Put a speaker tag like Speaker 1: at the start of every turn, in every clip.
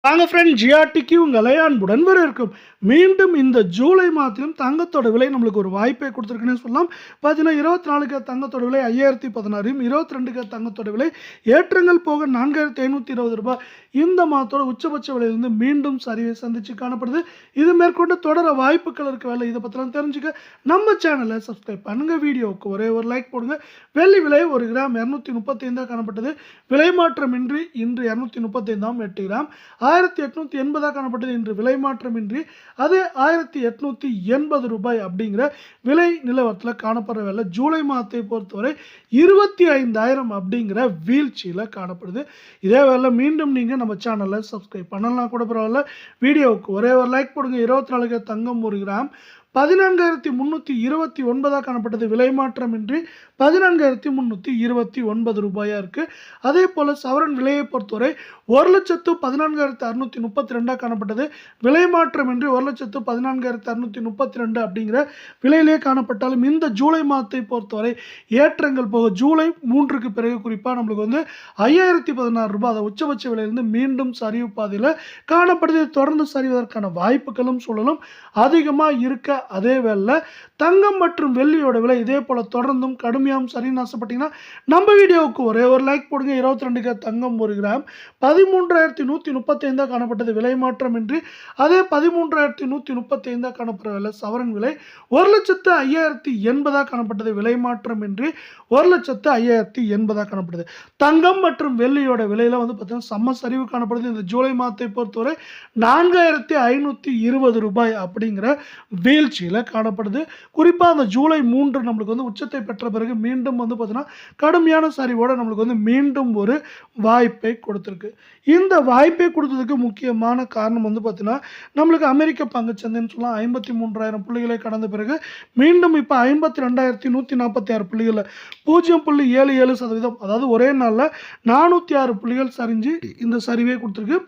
Speaker 1: வாங்க ஃப்ரெண்ட், ஜிஆர்டிக்கு உங்களை அன்புடன் வரவேற்கும். மீண்டும் இந்த ஜூலை மாதத்திலும் தங்கத்தோட விலை நம்மளுக்கு ஒரு வாய்ப்பை கொடுத்துருக்குன்னு சொல்லலாம். பார்த்தீங்கன்னா 24 தங்கத்தோட விலை 5016, 22 தங்கத்தோட விலை ஏற்றங்கள் போக 4520 ரூபாய். இந்த மாதத்தோட உச்சபட்ச விலையிலிருந்து மீண்டும் சரிவை சந்திச்சு காணப்படுது. இது மேற்கொண்டு தொடர வாய்ப்புகள் இருக்க வேலை. இதை பற்றிலாம் தெரிஞ்சுக்க நம்ம சேனலை சப்ஸ்கிரைப் பண்ணுங்க. வீடியோவுக்கு ஒரே ஒரு லைக் போடுங்க. வெள்ளி விலை 1 கிராம் 235 காணப்பட்டது. விலை மாற்றமின்றி இன்று 235 8 கிராம் 1880 காணப்பட்டது. இன்று விலை மாற்றமின்றி அது 1880 ரூபாய் அப்படிங்கிற விலை நிலவரத்தில் காணப்படுற வேலை. ஜூலை மாதத்தை பொறுத்தவரை 25,000 அப்படிங்கிற வீழ்ச்சியில் காணப்படுது. இதே வேலை மீண்டும் நீங்கள் நம்ம சேனலை சப்ஸ்கிரைப் பண்ணலாம் கூட பரவாயில்ல. வீடியோவுக்கு ஒரே ஒரு லைக் போடுங்க. 24 தங்கம் 1 கிராம் 14,329 காணப்பட்டது. விலை மாற்றமின்றி 14,329 ரூபாயா இருக்கு. அதே போல சவரன் விலையை பொறுத்தவரை 1,14,632 காணப்பட்டது. விலை மாற்றமின்றி 1,14,632 அப்படிங்கிற விலையிலே காணப்பட்டாலும் இந்த ஜூலை மாதத்தை பொறுத்தவரை ஏற்றங்கள் போக ஜூலை 3க்கு பிறகு குறிப்பாக நம்மளுக்கு வந்து 5,016 ரூபாய் அதை உச்சபட்ச விலையிலிருந்து மீண்டும் சரிவு பாதையில் காணப்படுது. தொடர்ந்து சரிவதற்கான வாய்ப்புகளும் சூழலும் அதிகமாக இருக்க அதே வேளை தங்கம் மற்றும் வெள்ளியோட விலை இதே போல தொடர்ந்தும் கடுமையாகவும் சரின்னு ஆசைப்பட்டீங்கன்னா நம்ம வீடியோவுக்கு ஒரே ஒரு லைக் போடுங்க. 22 தங்கம் 1 கிராம் 13,135 காணப்பட்டது. விலை மாற்றமின்றி அதே 13,135 காணப்படுற விலை. சவரன் விலை 1,05,080 காணப்பட்டது. விலை மாற்றமின்றி 1,05,080 காணப்படுது. தங்கம் மற்றும் வெள்ளியோட விலையில வந்து பார்த்தீங்கன்னா சம சரிவு காணப்படுது. இந்த ஜூலை மாதத்தை பொறுத்தவரை 4,520 ரூபாய் அப்படிங்கிற வீழ்ச்சியில் காணப்படுது. குறிப்பாக அந்த ஜூலை 3 நம்மளுக்கு வந்து உச்சத்தை பெற்ற பிறகு மீண்டும் வந்து பார்த்தீங்கன்னா கடுமையான சரிவோட நம்மளுக்கு வந்து மீண்டும் ஒரு வாய்ப்பை கொடுத்துருக்கு. இந்த வாய்ப்பை கொடுத்ததுக்கு முக்கியமான காரணம் வந்து பார்த்தீங்கன்னா நம்மளுக்கு அமெரிக்க பங்குச்சந்தைன்னு சொல்லலாம் 53,000 புள்ளிகளை கடந்த பிறகு மீண்டும் இப்போ 52,146 புள்ளிகள் 0.77%, அதாவது ஒரே நாளில் 406 புள்ளிகள் சரிஞ்சு இந்த சரிவை கொடுத்துருக்கு.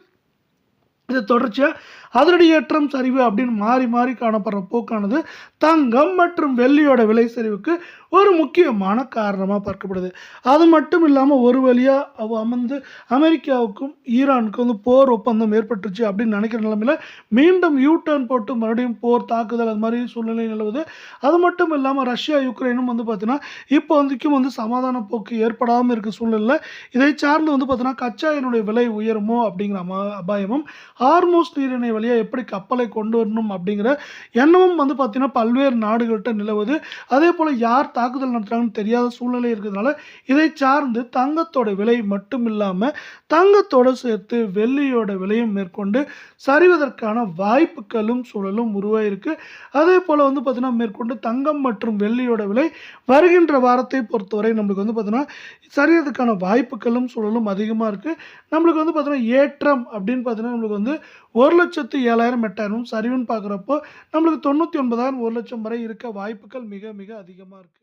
Speaker 1: இது தொடர்ச்சியாக அதிரடி ஏற்றம் சரிவு அப்படின்னு மாறி மாறி காணப்படுற போக்கானது தங்கம் மற்றும் வெள்ளியோட விலை சரிவுக்கு ஒரு முக்கியமான காரணமாக பார்க்கப்படுது. அது மட்டும் இல்லாமல் ஒரு வழியாக அமர்ந்து அமெரிக்காவுக்கும் ஈரானுக்கும் வந்து போர் ஒப்பந்தம் ஏற்பட்டுருச்சு அப்படின்னு நினைக்கிற நிலைமையில் மீண்டும் யூடர்ன் போட்டு மறுபடியும் போர் தாக்குதல் அது மாதிரி சூழ்நிலை நிலவுது. அது மட்டும் இல்லாமல் ரஷ்யா யுக்ரைனும் வந்து பார்த்தீங்கன்னா இப்போ வந்துக்கும் வந்து சமாதான போக்கு ஏற்படாமல் இருக்க சூழ்நிலை. இதை சார்ந்து வந்து பார்த்தீங்கன்னா கச்சா எண்ணெயுடைய விலை உயருமோ அப்படிங்கிற அபாயமும் ஹார்மோஸ் நீரிணை வழியாக எப்படி கப்பலை கொண்டு வரணும் அப்படிங்கிற எண்ணமும் வந்து பார்த்தீங்கன்னா பல்வேறு நாடுகள்கிட்ட நிலவுது. அதே போல் யார் தாக்குதல் நடத்துகிறாங்கன்னு தெரியாத சூழ்நிலை இருக்கிறதுனால இதை சார்ந்து தங்கத்தோட விலை மட்டும் இல்லாமல் தங்கத்தோடு சேர்த்து வெள்ளியோட விலையும் மேற்கொண்டு சரிவதற்கான வாய்ப்புகளும் சூழலும் உருவாயிருக்கு. அதே போல் வந்து பார்த்தீங்கன்னா மேற்கொண்டு தங்கம் மற்றும் வெள்ளியோட விலை வருகின்ற வாரத்தை பொறுத்தவரை நம்மளுக்கு வந்து பார்த்தீங்கன்னா சரியறதுக்கான வாய்ப்புகளும் சூழலும் அதிகமாக இருக்குது. நம்மளுக்கு வந்து பார்த்தீங்கன்னா ஏற்றம் அப்படின்னு பார்த்தீங்கன்னா நம்மளுக்கு வந்து 1,07,000 8,000 சரிவுன்னு பார்க்குறப்போ நம்மளுக்கு 99,000 1,00,000 வரை இருக்க வாய்ப்புகள் மிக மிக அதிகமாக இருக்குது.